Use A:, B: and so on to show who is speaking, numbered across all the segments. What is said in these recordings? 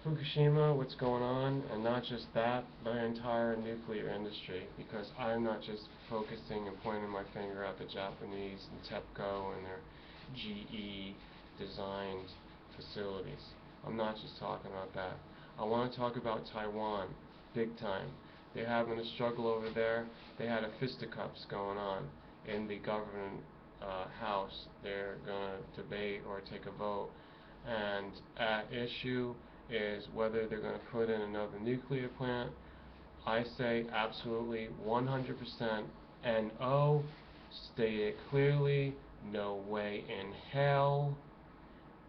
A: Fukushima, what's going on, and not just that, the entire nuclear industry, because I'm not just focusing and pointing my finger at the Japanese and TEPCO and their GE designed facilities. I'm not just talking about that. I want to talk about Taiwan, big time. They're having a struggle over there. They had a fisticuffs going on in the government house. They're going to debate or take a vote, and at issue is whether they're going to put in another nuclear plant. I say absolutely 100% NO. State it clearly. No way in hell.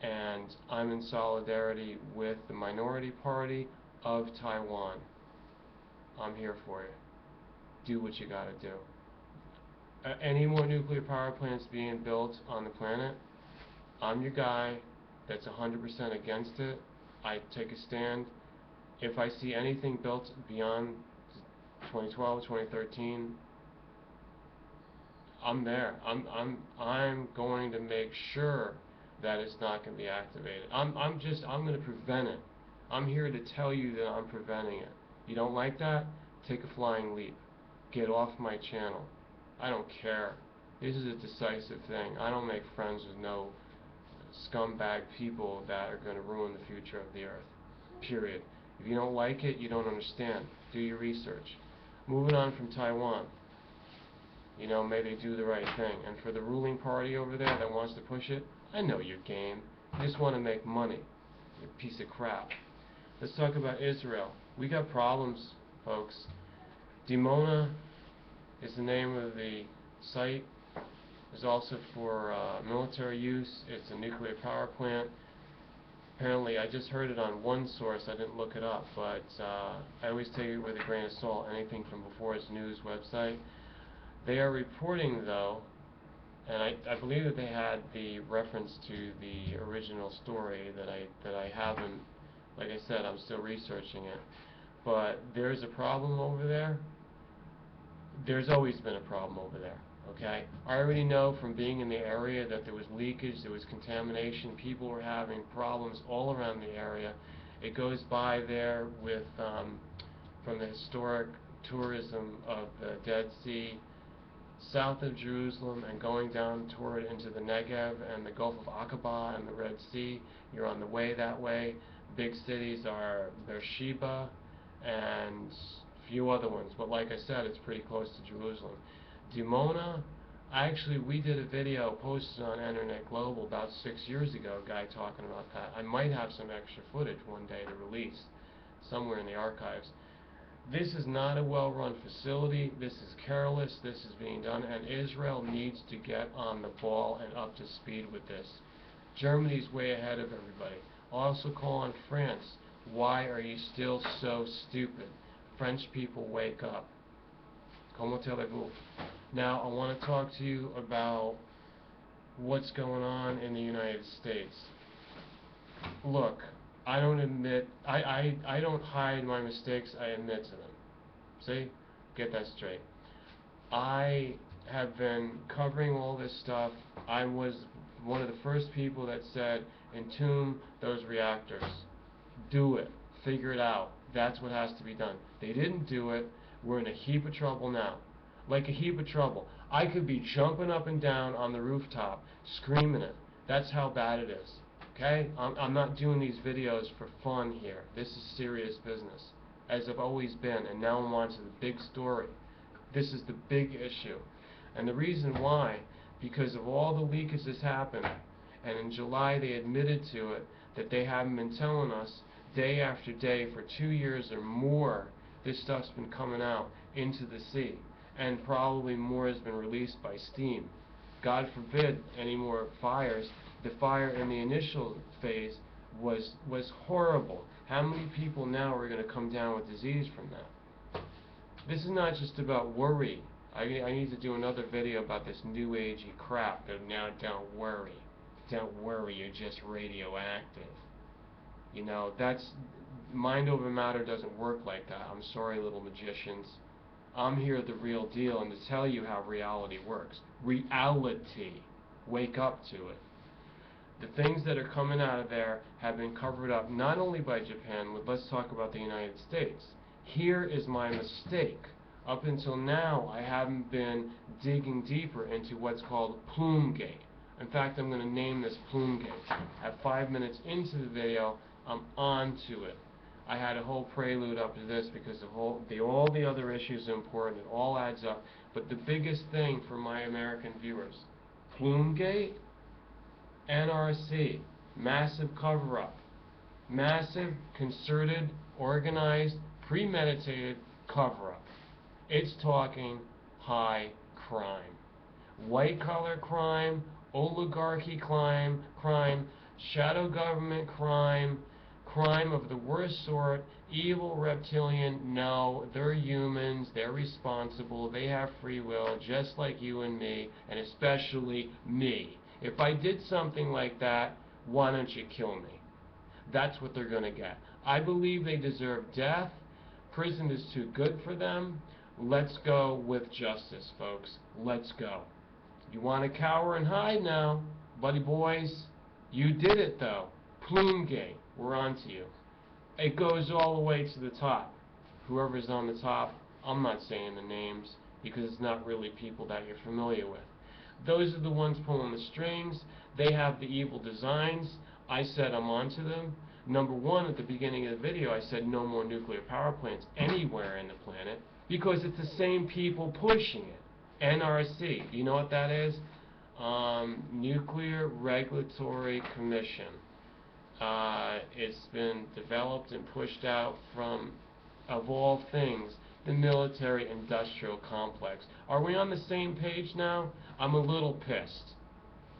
A: And I'm in solidarity with the minority party of Taiwan. I'm here for you. Do what you gotta do. Any more nuclear power plants being built on the planet, I'm your guy that's 100% against it. I take a stand. If I see anything built beyond 2012, 2013, I'm there. I'm going to make sure that it's not going to be activated. I'm going to prevent it. I'm here to tell you that I'm preventing it. You don't like that? Take a flying leap. Get off my channel. I don't care. This is a decisive thing. I don't make friends with no scumbag people that are going to ruin the future of the earth. Period. If you don't like it, you don't understand. Do your research. Moving on from Taiwan. You know, may they do the right thing. And for the ruling party over there that wants to push it, I know your game. You just want to make money. You piece of crap. Let's talk about Israel. We got problems, folks. Dimona is the name of the site. It's also for military use. It's a nuclear power plant. Apparently, I just heard it on one source. I didn't look it up, but I always take it with a grain of salt, anything from Before's News website. They are reporting, though, and I believe that they had the reference to the original story that I haven't, like I said, I'm still researching it. But there's a problem over there. There's always been a problem over there, okay? I already know from being in the area that there was leakage, there was contamination, people were having problems all around the area. It goes by there with, from the historic tourism of the Dead Sea, south of Jerusalem and going down toward into the Negev and the Gulf of Aqaba and the Red Sea. You're on the way that way. Big cities are Beersheba and a few other ones, but like I said, it's pretty close to Jerusalem. Dimona, we did a video posted on Internet Global about 6 years ago, a guy talking about that. I might have some extra footage one day to release somewhere in the archives. This is not a well-run facility. This is careless. This is being done, and Israel needs to get on the ball and up to speed with this. Germany's way ahead of everybody. Also call on France. Why are you still so stupid? French people, wake up. Comment allez-vous? Now, I want to talk to you about what's going on in the United States. Look, I don't hide my mistakes, I admit to them. See? Get that straight. I have been covering all this stuff. I was one of the first people that said, entomb those reactors. Do it. Figure it out. That's what has to be done. They didn't do it. We're in a heap of trouble now. Like a heap of trouble. I could be jumping up and down on the rooftop, screaming it. That's how bad it is. Okay? I'm not doing these videos for fun here. This is serious business, as I've always been, and now I'm on to the big story. This is the big issue. And the reason why, because of all the leakage that's happened, and in July they admitted to it, that they haven't been telling us day after day for 2 years or more, this stuff's been coming out into the sea, and probably more has been released by steam. God forbid any more fires. The fire in the initial phase was horrible. How many people now are going to come down with disease from that? This is not just about worry. I need to do another video about this new agey crap that now don't worry. Don't worry, you're just radioactive. You know, that's mind over matter doesn't work like that. I'm sorry, little magicians. I'm here the real deal and to tell you how reality works. Reality. Wake up to it. The things that are coming out of there have been covered up not only by Japan, but let's talk about the United States. Here is my mistake. Up until now, I haven't been digging deeper into what's called Plume-gate. In fact, I'm going to name this Plume-gate. At 5 minutes into the video, I'm on to it. I had a whole prelude up to this because all the other issues are important. It all adds up. But the biggest thing for my American viewers, Plume-gate, NRC, massive cover-up, massive, concerted, organized, premeditated cover-up. It's talking high crime. White-collar crime, oligarchy crime, shadow government crime, crime of the worst sort, evil reptilian. No, they're humans, they're responsible, they have free will, just like you and me, and especially me. If I did something like that, why don't you kill me? That's what they're going to get. I believe they deserve death. Prison is too good for them. Let's go with justice, folks. Let's go. You want to cower and hide now, buddy boys? You did it, though. Plume-gate. We're on to you. It goes all the way to the top. Whoever's on the top, I'm not saying the names because it's not really people that you're familiar with. Those are the ones pulling the strings. They have the evil designs. I said I'm onto them. Number one, at the beginning of the video, I said no more nuclear power plants anywhere in the planet because it's the same people pushing it. NRC. Do you know what that is? Nuclear Regulatory Commission. It's been developed and pushed out from, of all things, the military-industrial complex. Are we on the same page now? I'm a little pissed.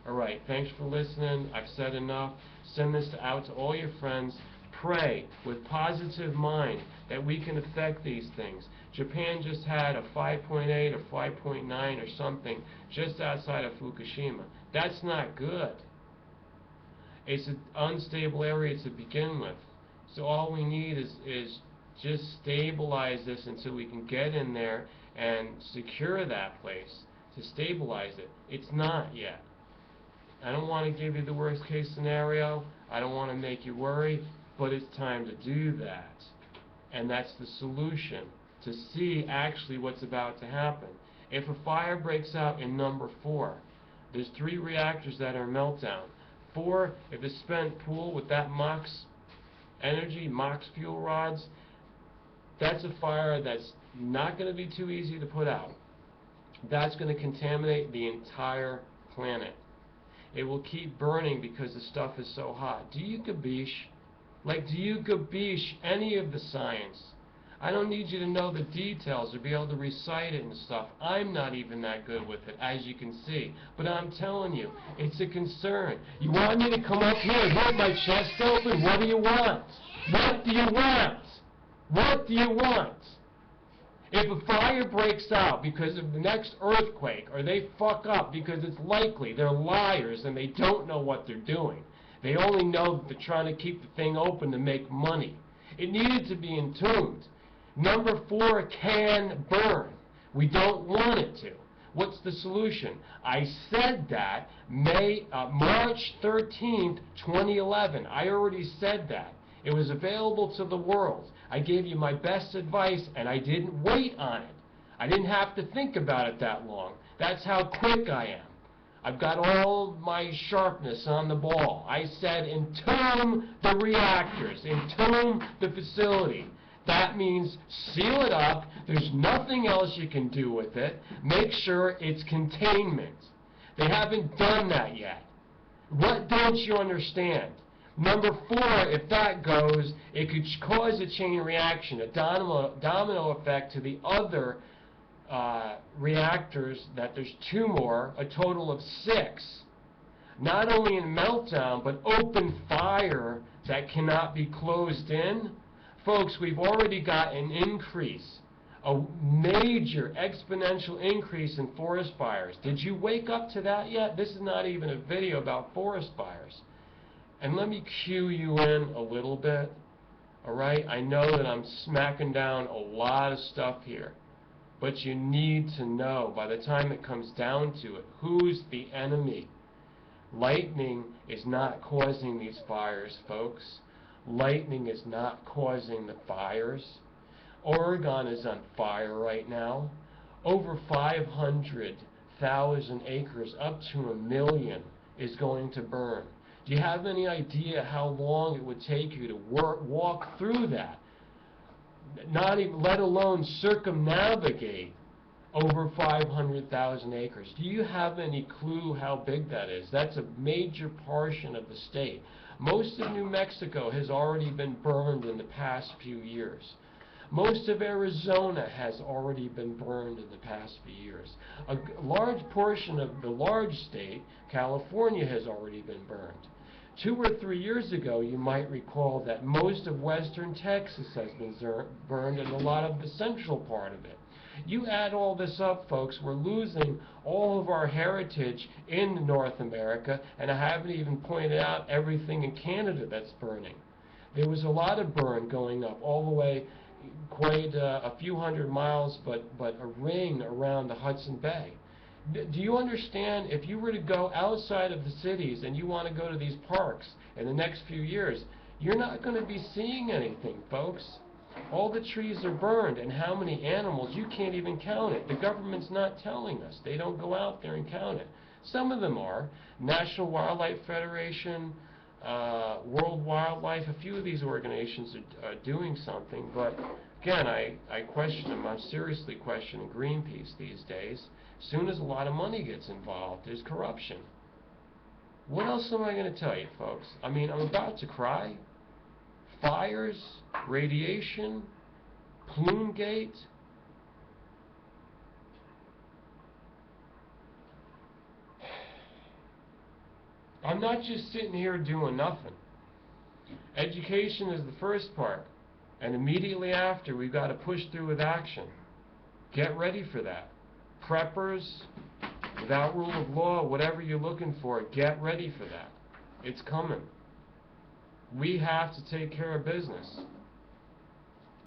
A: Alright, thanks for listening. I've said enough. Send this out to all your friends. Pray with positive mind that we can affect these things. Japan just had a 5.8 or 5.9 or something just outside of Fukushima. That's not good. It's an unstable area to begin with. So all we need is just stabilize this until we can get in there and secure that place to stabilize it. It's not yet. I don't want to give you the worst case scenario. I don't want to make you worry, but it's time to do that. And that's the solution, to see actually what's about to happen. If a fire breaks out in number 4, there's 3 reactors that are meltdown. 4, if it's spent pool with that MOX energy, MOX fuel rods, that's a fire that's not going to be too easy to put out. That's going to contaminate the entire planet. It will keep burning because the stuff is so hot. Do you gabish? Like, do you gabish any of the science? I don't need you to know the details or be able to recite it and stuff. I'm not even that good with it, as you can see. But I'm telling you, it's a concern. You want me to come up here and hold my chest open? What do you want? What do you want? What do you want? If a fire breaks out because of the next earthquake, or they fuck up because it's likely, they're liars and they don't know what they're doing. They only know that they're trying to keep the thing open to make money. It needed to be entombed. Number 4 can burn. We don't want it to. What's the solution? I said that March 13th, 2011. I already said that. It was available to the world. I gave you my best advice, and I didn't wait on it. I didn't have to think about it that long. That's how quick I am. I've got all my sharpness on the ball. I said entomb the reactors, entomb the facility. That means seal it up. There's nothing else you can do with it. Make sure it's containment. They haven't done that yet. What don't you understand? Number 4, if that goes, it could cause a chain reaction, a domino effect to the other reactors, that there's 2 more, a total of 6. Not only in meltdown, but open fire that cannot be closed in. Folks, we've already got an increase, a major exponential increase in forest fires. Did you wake up to that yet? This is not even a video about forest fires. And let me cue you in a little bit, all right? I know that I'm smacking down a lot of stuff here, but you need to know, by the time it comes down to it, who's the enemy. Lightning is not causing these fires, folks. Lightning is not causing the fires. Oregon is on fire right now. Over 500,000 acres, up to 1 million, is going to burn. Do you have any idea how long it would take you to walk through that? Not even, let alone circumnavigate over 500,000 acres. Do you have any clue how big that is? That's a major portion of the state. Most of New Mexico has already been burned in the past few years. Most of Arizona has already been burned in the past few years. A large portion of the large state, California, has already been burned. 2 or 3 years ago, you might recall that most of western Texas has been burned and a lot of the central part of it. You add all this up, folks, we're losing all of our heritage in North America, and I haven't even pointed out everything in Canada that's burning. There was a lot of burn going up all the way quite a few hundred miles, but a ring around the Hudson Bay. Do you understand, if you were to go outside of the cities and you want to go to these parks in the next few years, you're not going to be seeing anything, folks. All the trees are burned, and how many animals, you can't even count it. The government's not telling us. They don't go out there and count it. Some of them are. National Wildlife Federation, World Wildlife, a few of these organizations are doing something, but again, I question them. I'm seriously questioning Greenpeace these days. As soon as a lot of money gets involved, there's corruption. What else am I going to tell you, folks? I mean, I'm about to cry. Fires, radiation, Plumegate. I'm not just sitting here doing nothing. Education is the first part, and immediately after, we've got to push through with action. Get ready for that. Preppers, without rule of law, whatever you're looking for, get ready for that. It's coming. We have to take care of business.